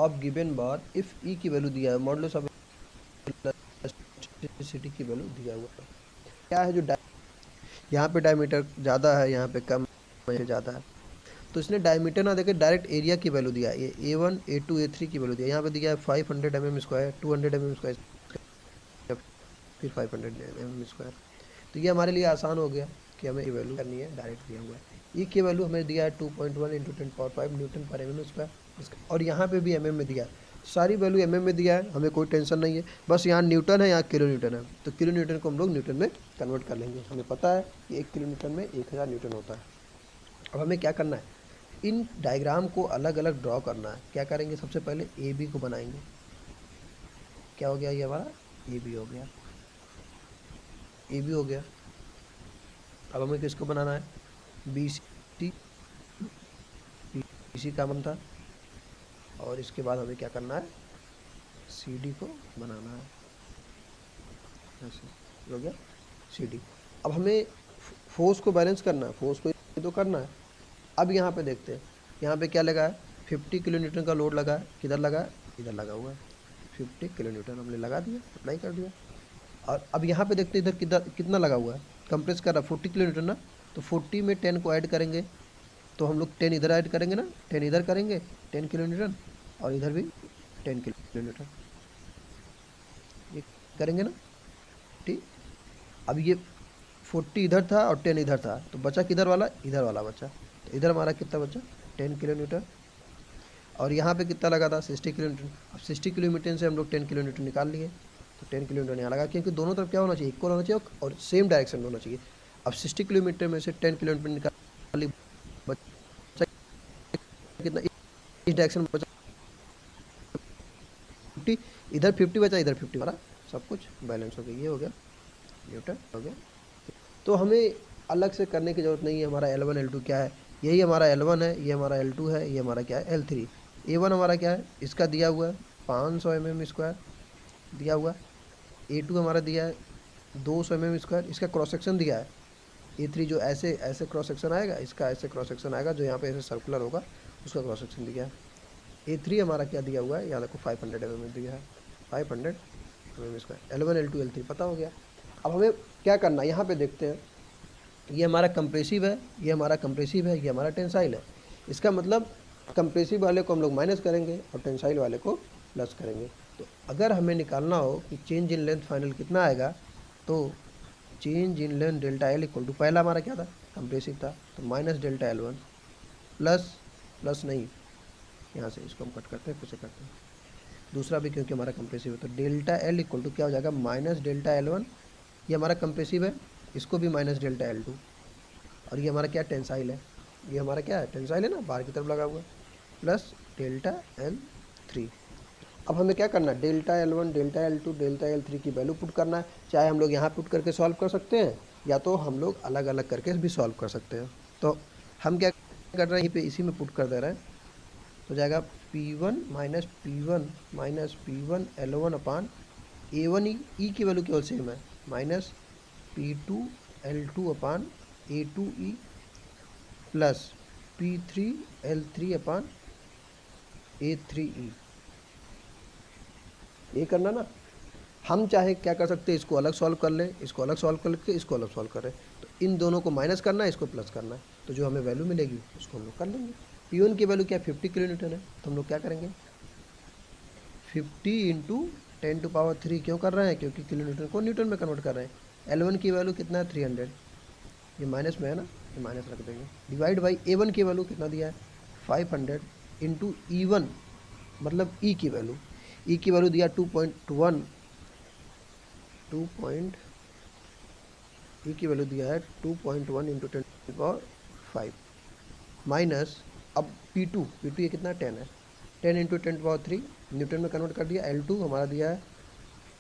Of given bar if ई की value दिया है, मॉडुलस ऑफ इलास्टिसिटी की वैल्यू दिया हुआ है। क्या है जो यहाँ पे डायमीटर ज़्यादा है, यहाँ पे कम है, ज़्यादा है, तो इसने डायमीटर ना देके डायरेक्ट एरिया की वैल्यू दिया है। ये A1 A2 A3 की वैल्यू दिया है। यहाँ पे दिया है 500 mm², 200 mm², फिर 500 mm²। तो ये हमारे लिए आसान हो गया कि हमें ये वैल्यू करनी है, डायरेक्ट दिया हुआ है। ई की वैल्यू हमें दिया है 2.1 × 10⁵ न्यूटन पर mm², और यहाँ पे भी mm में दिया है। सारी वैल्यू mm में दिया है, हमें कोई टेंशन नहीं है। बस यहाँ न्यूटन है, यहाँ किलो न्यूटन है, तो किलो न्यूटन को हम लोग न्यूटन में कन्वर्ट कर लेंगे। हमें पता है कि 1 किलो न्यूटन में 1000 न्यूटन होता है। अब हमें क्या करना है, इन डायग्राम को अलग अलग ड्रॉ करना है। क्या करेंगे, सबसे पहले ए बी को बनाएंगे। क्या हो गया, ये हमारा ए बी हो गया, ए बी हो गया। अब हमें किसको बनाना है, B C, B C common था, और इसके बाद हमें क्या करना है, सी डी को बनाना है। ऐसे हो गया सी डी। अब हमें फोर्स को बैलेंस करना है, फोर्स को तो करना है। अब यहाँ पे देखते हैं, यहाँ पे क्या लगा है, 50 किलो न्यूटन का लोड लगा है। किधर लगा है, इधर लगा हुआ है। 50 किलो न्यूटन हमने लगा दिया, अप्लाई कर दिया। और अब यहाँ पे देखते हैं इधर किधर कितना लगा हुआ है, कंप्रेस कर रहा है 40 किलो न्यूटन ना, तो 40 में 10 को ऐड करेंगे, तो हम लोग 10 इधर ऐड करेंगे ना, 10 इधर करेंगे 10 किलो न्यूटन, और इधर भी 10 किलो न्यूटन, ये करेंगे ना, ठीक। अब ये 40 इधर था और 10 इधर था, तो बचा किधर वाला, इधर वाला बचा। तो इधर हमारा कितना बचा, 10 किलो न्यूटन, और यहाँ पे कितना लगा था, 60 किलो न्यूटन। अब 60 किलो न्यूटन से हम लोग 10 किलो न्यूटन निकाल लिए, तो 10 किलो न्यूटन यहाँ लगा, क्योंकि दोनों तरफ क्या होना चाहिए, इक्वल होना चाहिए और सेम डायरेक्शन में होना चाहिए। अब 60 किलोमीटर में से 10 किलोमीटर निकाल ली, बचा कितना, इस डायरेक्शन में बचा 50, इधर 50 बचा, इधर 50, हमारा सब कुछ बैलेंस हो गया। ये हो गया न्यूटन हो गया। तो हमें अलग से करने की ज़रूरत नहीं है। हमारा L1 L2 क्या है, यही हमारा L1 है, ये हमारा L2 है, ये हमारा क्या है L3। A1 हमारा क्या है, इसका दिया हुआ है 500 mm² दिया हुआ। A2 हमारा दिया है 200 mm², इसका क्रॉस सेक्शन दिया है। A3 जो ऐसे ऐसे क्रॉस सेक्शन आएगा, इसका ऐसे क्रॉस सेक्शन आएगा, जो यहाँ पे ऐसे सर्कुलर होगा, उसका क्रॉस सेक्शन दिया है। A3 हमारा क्या दिया हुआ है, यहाँ देखो 500 mm दिया है, 500 mm²। L1 L2 L3 पता हो गया। अब हमें क्या करना है, यहाँ पे देखते हैं, ये हमारा कंप्रेसिव है, ये हमारा कंप्रेसिव है, ये हमारा टेंसाइल है। इसका मतलब कंप्रेसिव वाले को हम लोग माइनस करेंगे और टेंसाइल वाले को प्लस करेंगे। तो अगर हमें निकालना हो कि चेंज इन लेंथ फाइनल कितना आएगा, तो change in length delta L equal to, पहला हमारा क्या था, कंप्रेसिव था, तो माइनस डेल्टा L1 प्लस नहीं, यहाँ से इसको हम कट करते हैं, फिर से करते हैं, दूसरा भी क्योंकि हमारा कंप्रेसिव है, तो डेल्टा एल इक्वल टू क्या हो जाएगा, माइनस डेल्टा L1, ये हमारा कंप्रेसिव है, इसको भी माइनस डेल्टा L2, और ये हमारा क्या टेंसाइल है, ये हमारा क्या है, टेंसाइल है ना, बाहर की तरफ लगा हुआ है, प्लस डेल्टा L3। अब हमें क्या करना है, delta L1 delta L2 delta L3 की वैल्यू पुट करना है। चाहे हम लोग यहाँ पुट करके सॉल्व कर सकते हैं, या तो हम लोग अलग अलग करके भी सॉल्व कर सकते हैं। तो हम क्या कर रहे हैं, यहीं पे इसी में पुट कर दे रहे हैं, तो जाएगा P1 माइनस P1 L1 अपान A1 ई की वैल्यू केवल सेम है, माइनस P2 L2 अपान A2 प्लस P3 L3 अपान A3 ये करना ना। हम चाहे क्या कर सकते हैं, इसको अलग सॉल्व कर ले, इसको अलग सॉल्व करके इसको अलग सॉल्व करें, तो इन दोनों को माइनस करना है, इसको प्लस करना है, तो जो हमें वैल्यू मिलेगी उसको हम लोग कर लेंगे। P1 की वैल्यू क्या 50 किलो न्यूटन है, तो हम लोग क्या करेंगे, 50 × 10⁻3 क्यों कर रहे हैं, क्योंकि किलो न्यूटन को न्यूटन में कन्वर्ट कर रहे हैं। L1 की वैल्यू कितना है, 300, ये माइनस में है ना, ये माइनस रख देंगे, डिवाइड बाई A1 की वैल्यू कितना दिया है, 500 × E1, मतलब E की वैल्यू, E की वैल्यू दिया 2.1, E की वैल्यू दिया है 2.1 × 10⁵ माइनस, अब P2 ये कितना 10 है, 10 × 10⁻3 न्यूटन में कन्वर्ट कर दिया। L2 हमारा दिया है,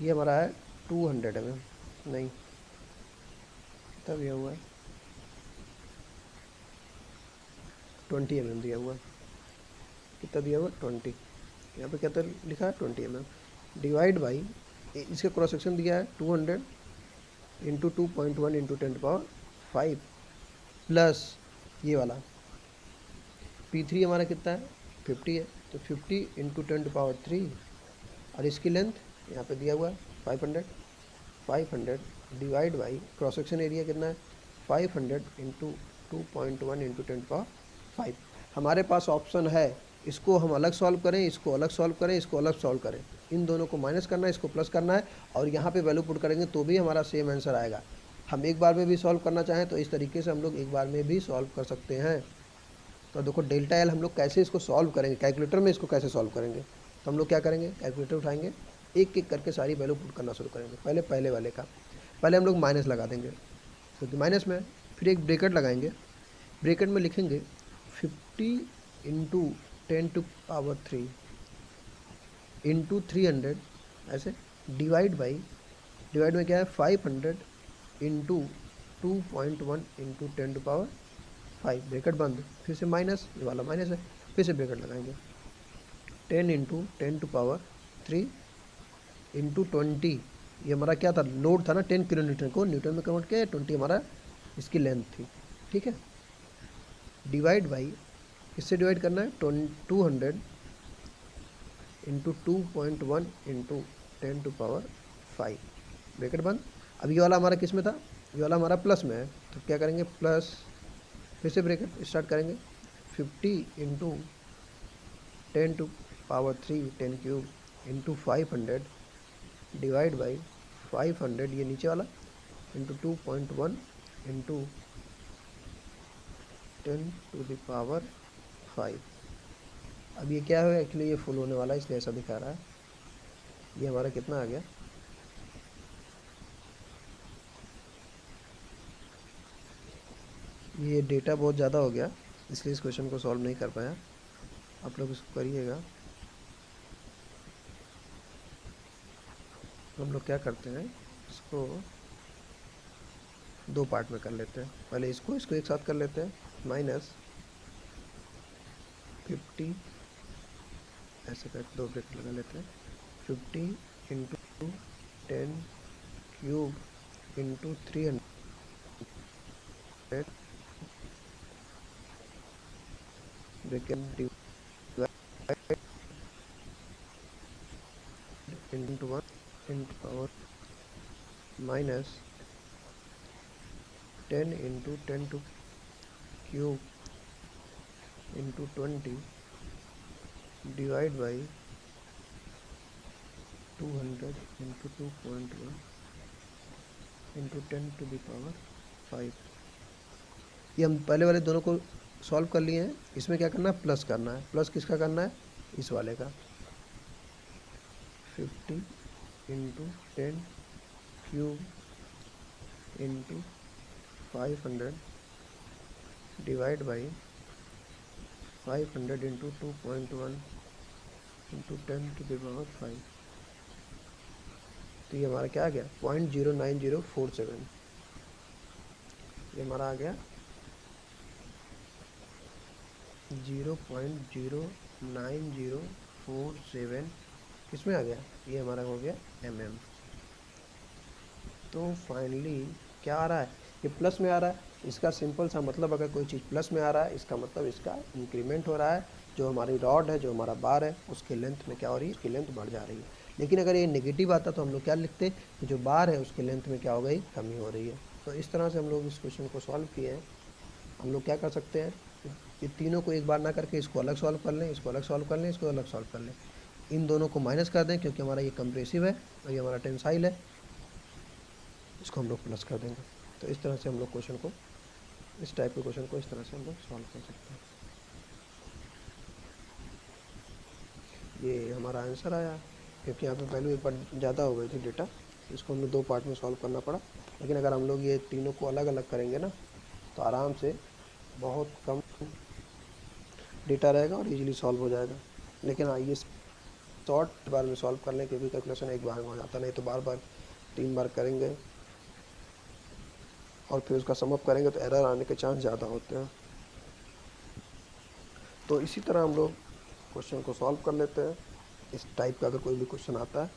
ये हमारा है 200 mm, नहीं तब यह हुआ है 20 mm दिया हुआ है, कितना दिया हुआ 20, यहाँ पे क्या तो लिखा है 20 mm, डिवाइड बाई इसका क्रॉस सेक्शन दिया है 200 × 2.1 × 10⁵ प्लस ये वाला P3 हमारा कितना है 50 है, तो 50 इंटू 10⁻³ और इसकी लेंथ यहाँ पे दिया हुआ है 500। 500 divide by cross section area कितना है 500 इंटू 2.1 इंटू 10⁻⁵। हमारे पास ऑप्शन है इसको हम अलग सॉल्व करें, इसको अलग सॉल्व करें, इसको अलग सॉल्व करें। इन दोनों को माइनस करना है, इसको प्लस करना है और यहाँ पे वैल्यू पुट करेंगे तो भी हमारा सेम आंसर आएगा। हम एक बार में भी सॉल्व करना चाहें तो इस तरीके से हम लोग एक बार में भी सॉल्व कर सकते हैं। तो देखो डेल्टा एल हम लोग कैसे इसको सॉल्व करेंगे, कैलकुलेटर में इसको कैसे सॉल्व करेंगे। तो हम लोग क्या करेंगे, कैलकुलेटर उठाएंगे, एक एक करके सारी वैल्यू पुट करना शुरू करेंगे। पहले वाले का पहले हम लोग माइनस लगा देंगे, क्योंकि माइनस में फिर एक ब्रैकेट लगाएंगे, ब्रैकेट में लिखेंगे 50 इंटू 10⁻³ इंटू 300 ऐसे डिवाइड में क्या है 500 इंटू 2.1 इंटू 10⁻⁵। ब्रैकेट बंद, फिर से माइनस, ये वाला माइनस है, फिर से ब्रैकेट लगाएंगे 10 इंटू 10⁻³ इंटू 20। ये हमारा क्या था, लोड था ना 10 किलो न्यूटन को न्यूटन में कन्वर्ट किया, 20 हमारा इसकी लेंथ थी। ठीक है, डिवाइड बाई किससे डिवाइड करना है 200 इंटू 2.1 इंटू 10⁻⁵। ब्रैकेट बंद। अब ये वाला हमारा किस में था, ये वाला हमारा प्लस में है, तो क्या करेंगे प्लस, फिर से ब्रैकेट स्टार्ट करेंगे 50 इंटू 10⁻³ 10³ इंटू 500 डिवाइड बाई 500 ये नीचे वाला इंटू 2.1 इंटू 10⁵। अब ये क्या है, एक्चुअली ये फुल होने वाला है इसलिए ऐसा दिखा रहा है। ये हमारा कितना आ गया, ये डेटा बहुत ज़्यादा हो गया इसलिए इस क्वेश्चन को सॉल्व नहीं कर पाया। आप लोग इसको करिएगा। हम लोग क्या करते हैं, इसको दो पार्ट में कर लेते हैं। पहले इसको एक साथ कर लेते हैं, -50 ऐसे कर दो ब्रैकेट लगा लेते हैं 50 into 10³ into 300 bracket divide into 1 into power minus 10 into 10³ into 20 divide by 200 into 2.1 into 10⁵। ये हम पहले वाले दोनों को सॉल्व कर लिए हैं। इसमें क्या करना है, प्लस करना है। प्लस किसका करना है, इस वाले का 50 into 10³ into 500 divide by 500 into 2.1 into 10⁵। तो ये हमारा क्या आ गया 0.09047। ये हमारा आ गया 0.09047 किसमें आ गया, ये हमारा हो गया mm। तो फाइनली क्या आ रहा है, ये प्लस में आ रहा है। इसका सिंपल सा मतलब, अगर कोई चीज़ प्लस में आ रहा है इसका मतलब इसका इंक्रीमेंट हो रहा है। जो हमारी रॉड है, जो हमारा बार है, उसके लेंथ में क्या हो रही है, उसकी लेंथ बढ़ जा रही है। लेकिन अगर ये नेगेटिव आता तो हम लोग क्या लिखते कि जो बार है उसकी लेंथ में क्या हो गई, कमी हो रही है। तो इस तरह से हम लोग इस क्वेश्चन को सॉल्व किए हैं। हम लोग क्या कर सकते हैं, ये तीनों को एक बार ना करके इसको अलग सॉल्व कर लें, इसको अलग सॉल्व कर लें, इसको अलग सॉल्व कर लें। इन दोनों को माइनस कर दें क्योंकि हमारा ये कंप्रेसिव है और ये हमारा टेंसाइल है, इसको हम लोग प्लस कर देंगे। तो इस तरह से हम लोग क्वेश्चन को, इस टाइप के क्वेश्चन को इस तरह से हम लोग सॉल्व कर सकते हैं। ये हमारा आंसर आया, क्योंकि यहाँ पे वैल्यू एक बार ज़्यादा हो गई थी डेटा, इसको हमने दो पार्ट में सॉल्व करना पड़ा। लेकिन अगर हम लोग ये तीनों को अलग अलग करेंगे ना तो आराम से बहुत कम डेटा रहेगा और इजीली सॉल्व हो जाएगा। लेकिन हाँ, ये शॉर्ट बार में सॉल्व कर लें क्योंकि कैलकुलेशन एक बार में हो जाता, नहीं तो बार बार 3 बार करेंगे और फिर उसका सम अप करेंगे तो एरर आने के चांस ज़्यादा होते हैं। तो इसी तरह हम लोग क्वेश्चन को सॉल्व कर लेते हैं। इस टाइप का अगर कोई भी क्वेश्चन आता है